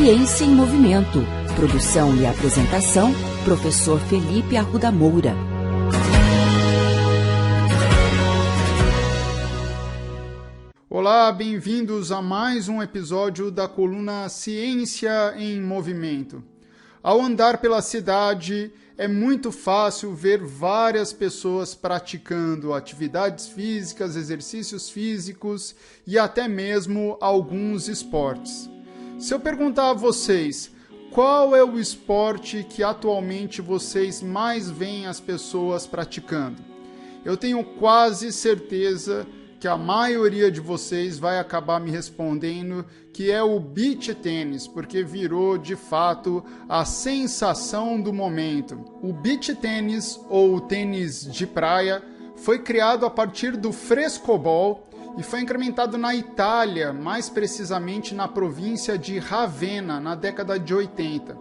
Ciência em Movimento. Produção e apresentação, professor Felipe Arruda Moura. Olá, bem-vindos a mais um episódio da coluna Ciência em Movimento. Ao andar pela cidade, é muito fácil ver várias pessoas praticando atividades físicas, exercícios físicos e até mesmo alguns esportes. Se eu perguntar a vocês, qual é o esporte que atualmente vocês mais veem as pessoas praticando? Eu tenho quase certeza que a maioria de vocês vai acabar me respondendo que é o beach tênis, porque virou de fato a sensação do momento. O beach tênis, ou tênis de praia, foi criado a partir do frescobol e foi incrementado na Itália, mais precisamente na província de Ravenna, na década de 80.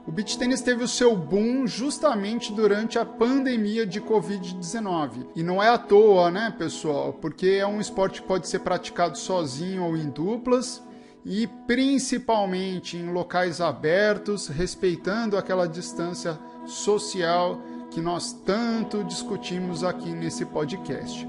O beach tênis teve o seu boom justamente durante a pandemia de Covid-19. E não é à toa, né, pessoal? Porque é um esporte que pode ser praticado sozinho ou em duplas e principalmente em locais abertos, respeitando aquela distância social que nós tanto discutimos aqui nesse podcast.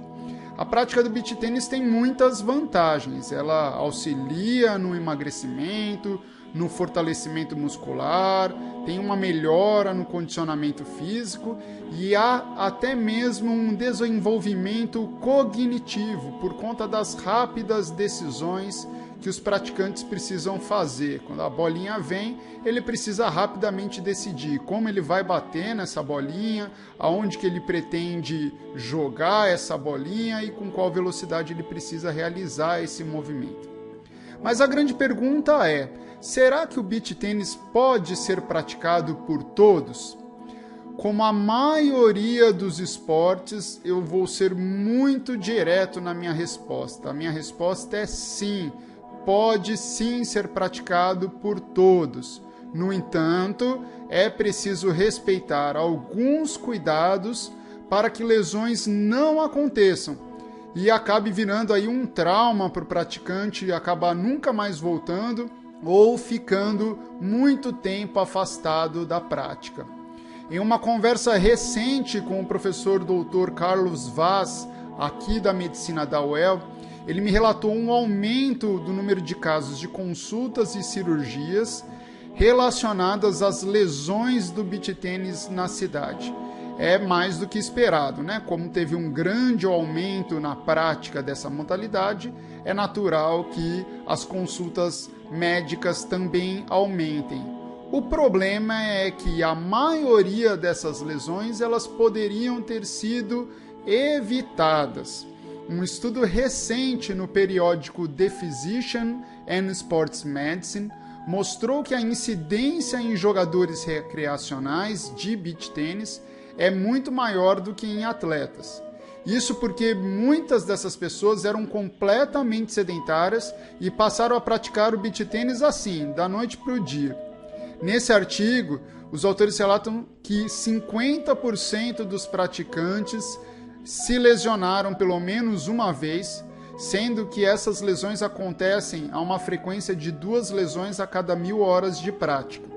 A prática do beach tênis tem muitas vantagens. Ela auxilia no emagrecimento, no fortalecimento muscular, tem uma melhora no condicionamento físico e há até mesmo um desenvolvimento cognitivo por conta das rápidas decisões que os praticantes precisam fazer. Quando a bolinha vem, ele precisa rapidamente decidir como ele vai bater nessa bolinha, aonde que ele pretende jogar essa bolinha e com qual velocidade ele precisa realizar esse movimento. Mas a grande pergunta é, será que o beach tênis pode ser praticado por todos? Como a maioria dos esportes, eu vou ser muito direto na minha resposta. A minha resposta é sim, pode sim ser praticado por todos. No entanto, é preciso respeitar alguns cuidados para que lesões não aconteçam e acabe virando aí um trauma para o praticante e acabar nunca mais voltando ou ficando muito tempo afastado da prática. Em uma conversa recente com o professor Dr. Carlos Vaz, aqui da Medicina da UEL, ele me relatou um aumento do número de casos de consultas e cirurgias relacionadas às lesões do beach tênis na cidade. É mais do que esperado, né? Como teve um grande aumento na prática dessa modalidade, é natural que as consultas médicas também aumentem. O problema é que a maioria dessas lesões elas poderiam ter sido evitadas. Um estudo recente no periódico The Physician and Sports Medicine mostrou que a incidência em jogadores recreacionais de beach tênis é muito maior do que em atletas. Isso porque muitas dessas pessoas eram completamente sedentárias e passaram a praticar o beach tênis assim, da noite para o dia. Nesse artigo, os autores relatam que 50% dos praticantes se lesionaram pelo menos uma vez, sendo que essas lesões acontecem a uma frequência de 2 lesões a cada 1000 horas de prática.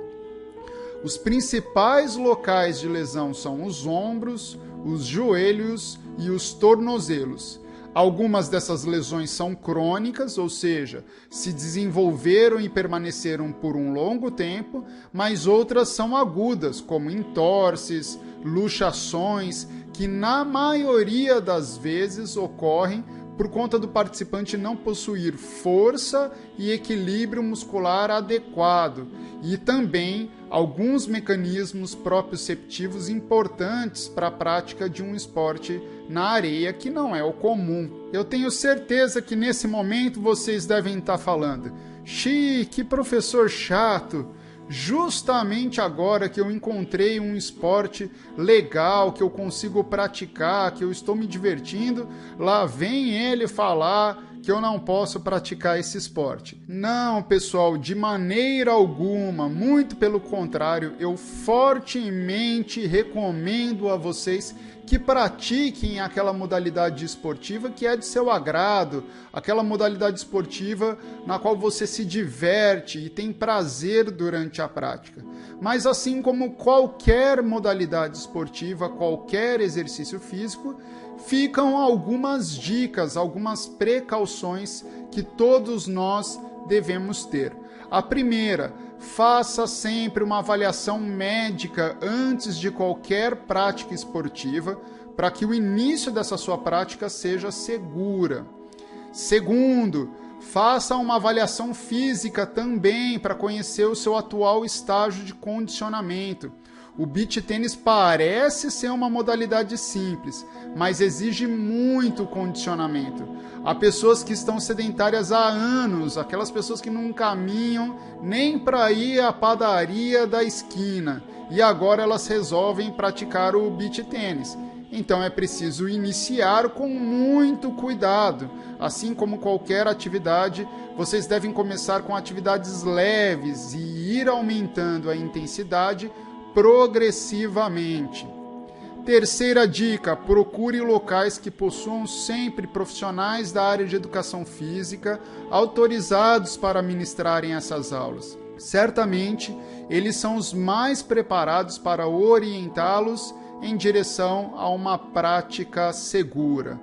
Os principais locais de lesão são os ombros, os joelhos e os tornozelos. Algumas dessas lesões são crônicas, ou seja, se desenvolveram e permaneceram por um longo tempo, mas outras são agudas, como entorses, luxações, que na maioria das vezes ocorrem por conta do participante não possuir força e equilíbrio muscular adequado e também alguns mecanismos proprioceptivos importantes para a prática de um esporte na areia, que não é o comum. Eu tenho certeza que nesse momento vocês devem estar falando: "Xi, que professor chato! Justamente agora que eu encontrei um esporte legal, que eu consigo praticar, que eu estou me divertindo, lá vem ele falar que eu não posso praticar esse esporte." Não, pessoal, de maneira alguma, muito pelo contrário, eu fortemente recomendo a vocês que pratiquem aquela modalidade esportiva que é de seu agrado, aquela modalidade esportiva na qual você se diverte e tem prazer durante a prática. Mas assim como qualquer modalidade esportiva, qualquer exercício físico, ficam algumas dicas, algumas precauções que todos nós devemos ter. A primeira, faça sempre uma avaliação médica antes de qualquer prática esportiva, para que o início dessa sua prática seja segura. Segundo, faça uma avaliação física também para conhecer o seu atual estágio de condicionamento. O beach tênis parece ser uma modalidade simples, mas exige muito condicionamento. Há pessoas que estão sedentárias há anos, aquelas pessoas que não caminham nem para ir à padaria da esquina, e agora elas resolvem praticar o beach tênis. Então é preciso iniciar com muito cuidado. Assim como qualquer atividade, vocês devem começar com atividades leves e ir aumentando a intensidade progressivamente. Terceira dica, procure locais que possuam sempre profissionais da área de educação física autorizados para ministrarem essas aulas. Certamente, eles são os mais preparados para orientá-los em direção a uma prática segura.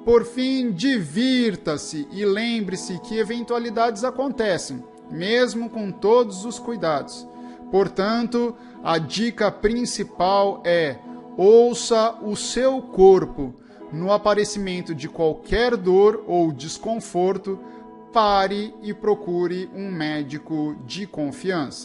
Por fim, divirta-se e lembre-se que eventualidades acontecem, mesmo com todos os cuidados. Portanto, a dica principal é: ouça o seu corpo. No aparecimento de qualquer dor ou desconforto, pare e procure um médico de confiança.